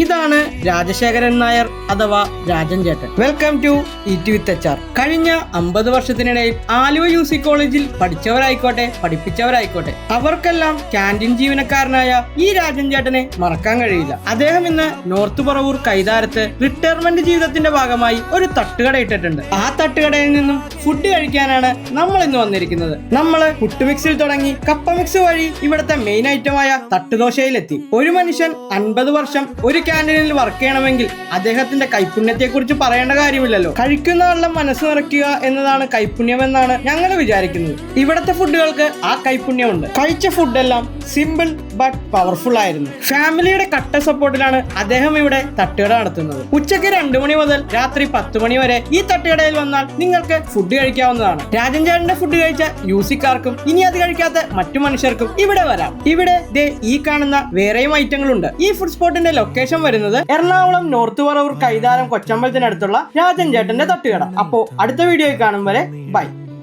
ഇതാണ് രാജശേഖരൻ നായർ അഥവാ രാജൻ ചേട്ടൻ. Welcome to eat with HR. കഴിഞ്ഞ 50 വർഷത്തിനിടയിൽ ആലുവ UC കോളേജിൽ പഠിച്ചവരായിക്കോട്ടെ പഠിപ്പിച്ചവരായിക്കോട്ടെ അവർക്കെല്ലാം ക്യാൻറ്റീൻ ജീവനക്കാരനായ ഈ രാജൻ ചേട്ടനെ മറക്കാൻ കഴിയില്ല. അദ്ദേഹം ഇന്ന് നോർത്ത് പറവൂർ കൈതാരത്ത് റിട്ടയർമെന്റ് ജീവിതത്തിന്റെ ഭാഗമായി ഒരു തട്ടുകട ഇട്ടിട്ടുണ്ട്. ആ തട്ടുകടയിൽ നിന്നും ഫുഡ് കഴിക്കാനാണ് നമ്മൾ ഇന്ന് വന്നിരിക്കുന്നത്. നമ്മള് പുട്ട് മിക്സിൽ തുടങ്ങി കപ്പ മിക്സ് വഴി ഇവിടുത്തെ മെയിൻ ഐറ്റമായ തട്ടുദോശയിലെത്തി. ഒരു മനുഷ്യൻ 50 വർഷം ഒരു ക്യാൻറ്റീനിൽ വർക്ക് ചെയ്യണമെങ്കിൽ അദ്ദേഹത്തിന്റെ കൈപുണ്യത്തെ കുറിച്ച് പറയേണ്ട കാര്യമില്ലല്ലോ. കഴിക്കുന്ന ആളുടെ മനസ്സ് നിറയ്ക്കുക എന്നതാണ് കൈപുണ്യമെന്നാണ് ഞങ്ങൾ വിചാരിക്കുന്നത്. ഇവിടുത്തെ ഫുഡുകൾക്ക് ആ കൈപുണ്യമുണ്ട്. കഴിച്ച ഫുഡെല്ലാം സിമ്പിൾ ബട്ട് പവർഫുൾ ആയിരുന്നു. ഫാമിലിയുടെ കട്ട സപ്പോർട്ടിലാണ് അദ്ദേഹം ഇവിടെ തട്ടുകട നടത്തുന്നത്. ഉച്ചയ്ക്ക് 2 മണി മുതൽ രാത്രി 10 മണി വരെ ഈ തട്ടുകടയിൽ വന്നാൽ നിങ്ങൾക്ക് ഫുഡ് കഴിക്കാവുന്നതാണ്. രാജൻ ചേട്ടന്റെ ഫുഡ് കഴിച്ച യൂസിക്കാർക്കും ഇനി അത് കഴിക്കാത്ത മറ്റു മനുഷ്യർക്കും ഇവിടെ വരാം. ഇവിടെ ഈ കാണുന്ന വേറെയും ഐറ്റങ്ങളുണ്ട്. ഈ ഫുഡ് സ്പോട്ടിന്റെ ലൊക്കേഷൻ വരുന്നത് എറണാകുളം നോർത്ത് പറവൂർ കൈതാരം കൊച്ചമ്പലത്തിനടുത്തുള്ള രാജൻ ചേട്ടന്റെ തട്ടുകട. അപ്പോ അടുത്ത വീഡിയോയിൽ കാണും വരെ ബൈ.